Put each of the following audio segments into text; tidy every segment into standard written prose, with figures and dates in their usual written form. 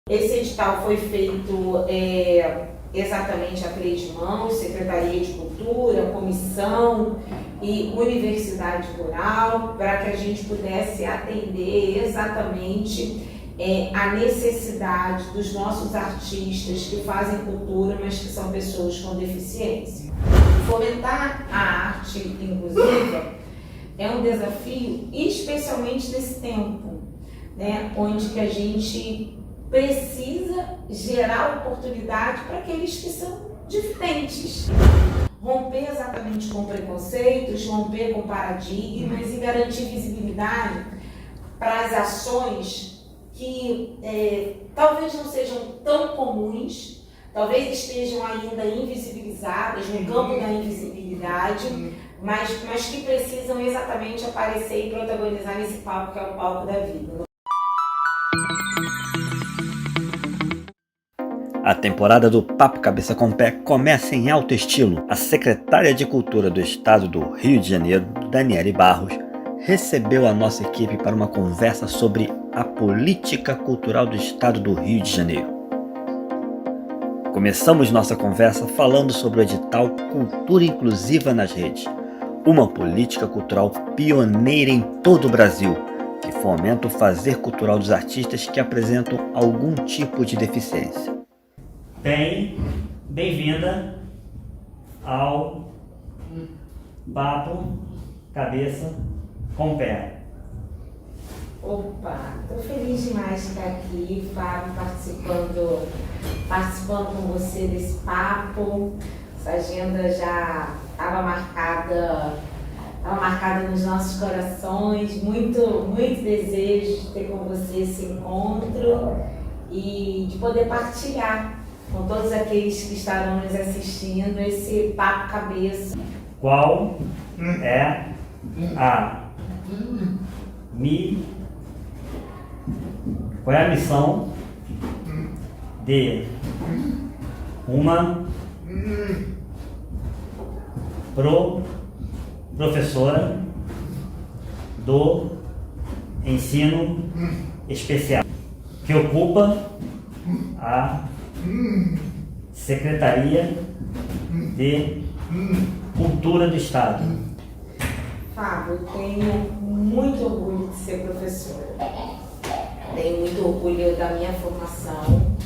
Esse edital foi feito exatamente a três mãos: Secretaria de Cultura, Comissão e Universidade Rural, para que a gente pudesse atender exatamente a necessidade dos nossos artistas que fazem cultura, mas que são pessoas com deficiência. Fomentar a arte inclusiva é um desafio, especialmente nesse tempo, né, onde que a gente precisa gerar oportunidade para aqueles que são diferentes. Romper exatamente com preconceitos, romper com paradigmas e garantir visibilidade para as ações que talvez não sejam tão comuns, talvez estejam ainda invisibilizadas, no campo da invisibilidade, mas que precisam exatamente aparecer e protagonizar nesse palco que é o palco da vida. A temporada do Papo Cabeça com Pé começa em alto estilo. A secretária de Cultura do Estado do Rio de Janeiro, Daniele Barros, recebeu a nossa equipe para uma conversa sobre a política cultural do Estado do Rio de Janeiro. Começamos nossa conversa falando sobre o edital Cultura Inclusiva nas Redes, uma política cultural pioneira em todo o Brasil, que fomenta o fazer cultural dos artistas que apresentam algum tipo de deficiência. Bem-vinda ao Papo Cabeça com Pé. Opa, estou feliz demais de estar aqui, Fábio, participando com você desse papo. Essa agenda já estava marcada nos nossos corações, muito desejo de ter com você esse encontro e de poder partilhar com todos aqueles que estarão nos assistindo esse Papo Cabeça. Qual é a missão de uma professora do ensino especial que ocupa a Secretaria de Cultura do Estado? Fábio, eu tenho muito orgulho de ser professora. Tenho muito orgulho da minha formação.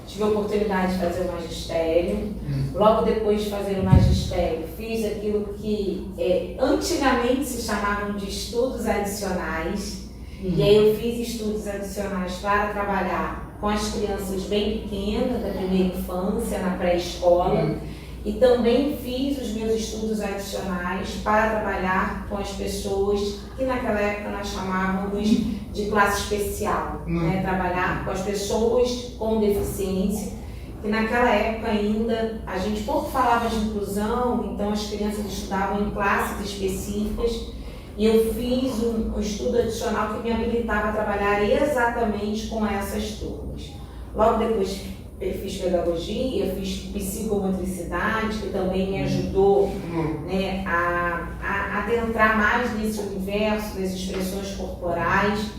Tive a oportunidade de fazer o magistério. Logo depois de fazer o magistério, fiz aquilo que antigamente se chamavam de estudos adicionais. E aí eu fiz estudos adicionais para trabalhar com as crianças bem pequenas, da primeira infância, na pré-escola. E também fiz os meus estudos adicionais para trabalhar com as pessoas que naquela época nós chamávamos de classe especial, né? Trabalhar com as pessoas com deficiência, que naquela época ainda a gente pouco falava de inclusão, então as crianças estudavam em classes específicas, e eu fiz um estudo adicional que me habilitava a trabalhar exatamente com essas turmas. Logo depois eu fiz pedagogia, fiz psicomotricidade, que também me ajudou, né, a adentrar mais nesse universo das expressões corporais.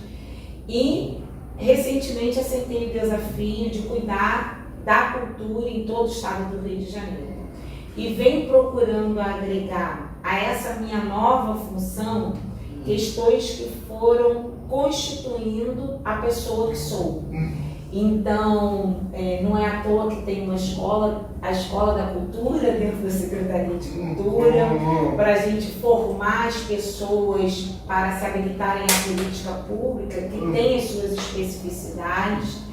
E recentemente aceitei o desafio de cuidar da cultura em todo o estado do Rio de Janeiro. E venho procurando agregar a essa minha nova função questões que foram constituindo a pessoa que sou. Então, não é à toa que tem uma escola, a Escola da Cultura, dentro da Secretaria de Cultura, para a gente formar as pessoas para se habilitarem à política pública, que tem as suas especificidades.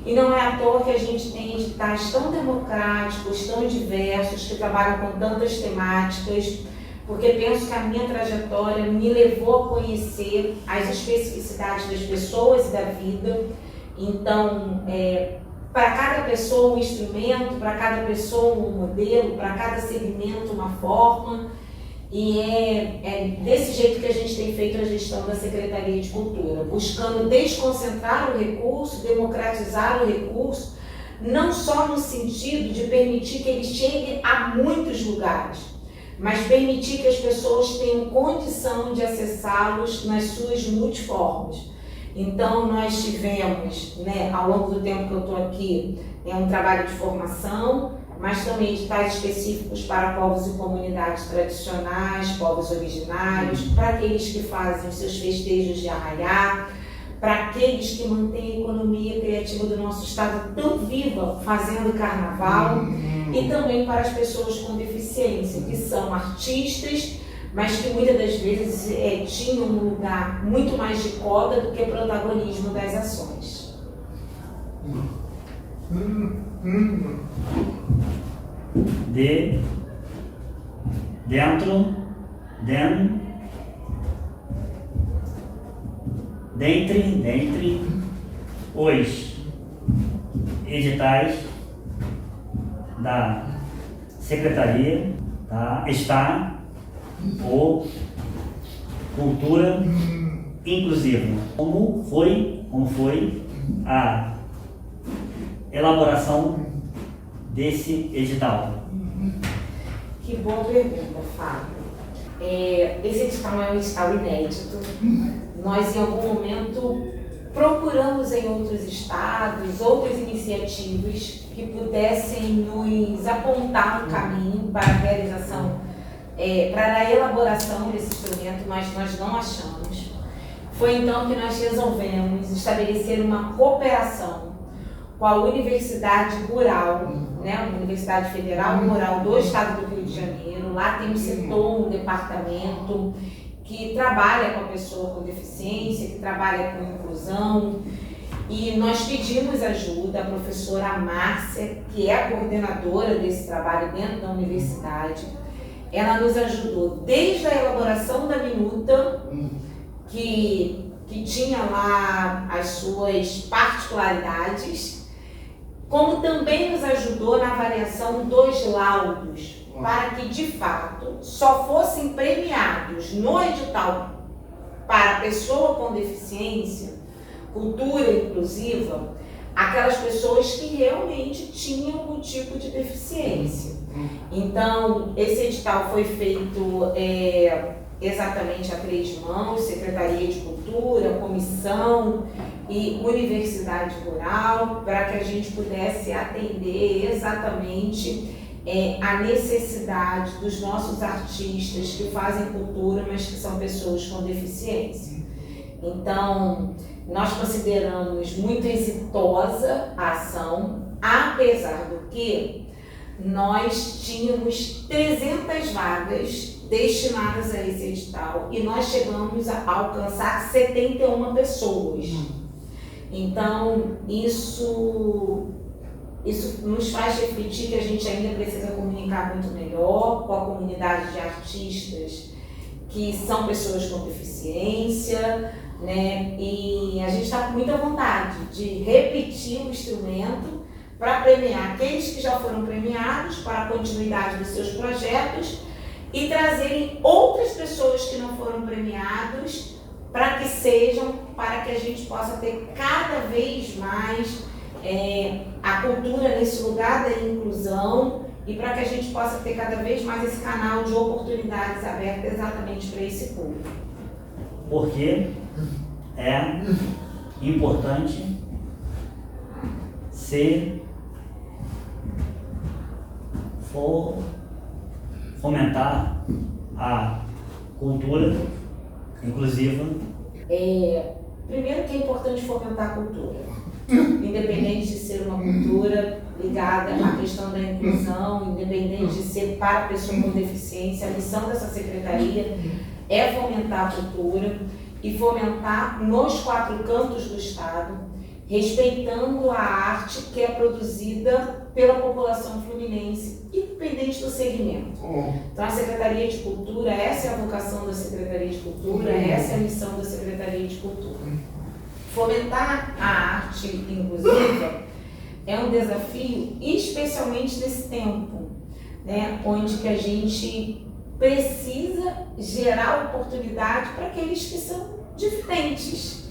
E não é à toa que a gente tem editais tão democráticos, tão diversos, que trabalham com tantas temáticas, porque penso que a minha trajetória me levou a conhecer as especificidades das pessoas e da vida. Então, para cada pessoa um instrumento, para cada pessoa um modelo, para cada segmento uma forma, e é desse jeito que a gente tem feito a gestão da Secretaria de Cultura, buscando desconcentrar o recurso, democratizar o recurso, não só no sentido de permitir que ele chegue a muitos lugares, mas permitir que as pessoas tenham condição de acessá-los nas suas multiformas. Então, nós tivemos, né, ao longo do tempo que eu estou aqui, um trabalho de formação, mas também editais específicos para povos e comunidades tradicionais, povos originários, para aqueles que fazem os seus festejos de arraiá, para aqueles que mantêm a economia criativa do nosso estado tão viva, fazendo carnaval, e também para as pessoas com deficiência, que são artistas, mas que muitas das vezes tinham um lugar muito mais de coda do que protagonismo das ações. Dentre os editais da Secretaria, tá, está o Cultura Inclusiva. Como foi a elaboração desse edital? Que boa pergunta, Fábio. Esse edital é um edital inédito. Nós, em algum momento, procuramos em outros estados, outras iniciativas que pudessem nos apontar um caminho para a realização, para a elaboração desse instrumento, mas nós não achamos. Foi então que nós resolvemos estabelecer uma cooperação com a Universidade Rural, né, a Universidade Federal Rural do Estado do Rio de Janeiro. Lá tem um setor, um departamento que trabalha com a pessoa com deficiência, que trabalha com inclusão. E nós pedimos ajuda à professora Márcia, que é a coordenadora desse trabalho dentro da universidade. Ela nos ajudou desde a elaboração da minuta, que tinha lá as suas particularidades, como também nos ajudou na avaliação dos laudos, para que, de fato, só fossem premiados no edital para a pessoa com deficiência, cultura inclusiva, aquelas pessoas que realmente tinham algum tipo de deficiência. Então, esse edital foi feito exatamente a três mãos: Secretaria de Cultura, Comissão e Universidade Rural, para que a gente pudesse atender exatamente a necessidade dos nossos artistas que fazem cultura, mas que são pessoas com deficiência. Então, nós consideramos muito exitosa a ação, apesar do que nós tínhamos 300 vagas destinadas a esse edital e nós chegamos a alcançar 71 pessoas. Então, isso nos faz refletir que a gente ainda precisa comunicar muito melhor com a comunidade de artistas que são pessoas com deficiência, né? E a gente está com muita vontade de repetir o instrumento para premiar aqueles que já foram premiados para a continuidade dos seus projetos e trazerem outras pessoas que não foram premiados para que a gente possa ter cada vez mais a cultura nesse lugar da inclusão e para que a gente possa ter cada vez mais esse canal de oportunidades aberto exatamente para esse público. Porque é importante fomentar a cultura inclusiva. Primeiro que é importante fomentar a cultura, independente de ser uma cultura ligada à questão da inclusão, independente de ser para a pessoa com deficiência. A missão dessa secretaria é fomentar a cultura e fomentar nos 4 cantos do estado, respeitando a arte que é produzida pela população fluminense, independente do segmento. Então, a Secretaria de Cultura, essa é a vocação da Secretaria de Cultura, essa é a missão da Secretaria de Cultura. Fomentar a arte inclusiva é um desafio, especialmente nesse tempo, né, onde que a gente precisa gerar oportunidade para aqueles que são diferentes.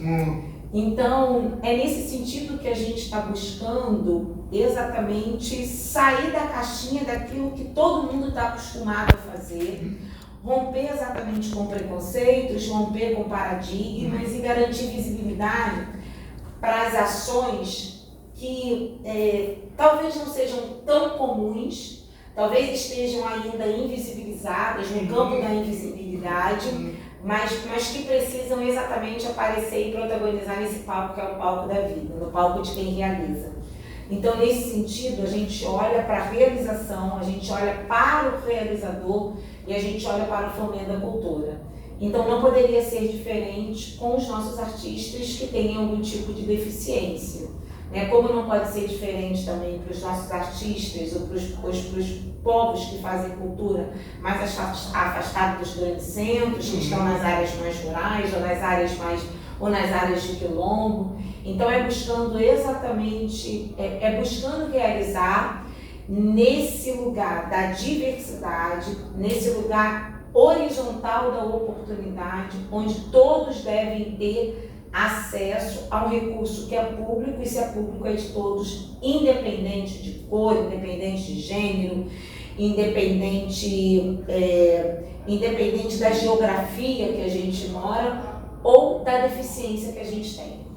Então, é nesse sentido que a gente está buscando exatamente sair da caixinha daquilo que todo mundo está acostumado a fazer, romper exatamente com preconceitos, romper com paradigmas e garantir visibilidade para as ações que talvez não sejam tão comuns, talvez estejam ainda invisibilizadas no campo da invisibilidade, mas que precisam exatamente aparecer e protagonizar nesse palco que é o palco da vida, no palco de quem realiza. Então, nesse sentido, a gente olha para a realização, a gente olha para o realizador e a gente olha para o fomento da cultura. Então, não poderia ser diferente com os nossos artistas que têm algum tipo de deficiência. Como não pode ser diferente também para os nossos artistas ou para os povos que fazem cultura mais afastados dos grandes centros, que estão nas áreas mais rurais ou nas áreas de quilombo. Então é buscando exatamente, buscando realizar nesse lugar da diversidade, nesse lugar horizontal da oportunidade, onde todos devem ter acesso a um recurso que é público, e se é público é de todos, independente de cor, independente de gênero, independente da geografia que a gente mora ou da deficiência que a gente tem.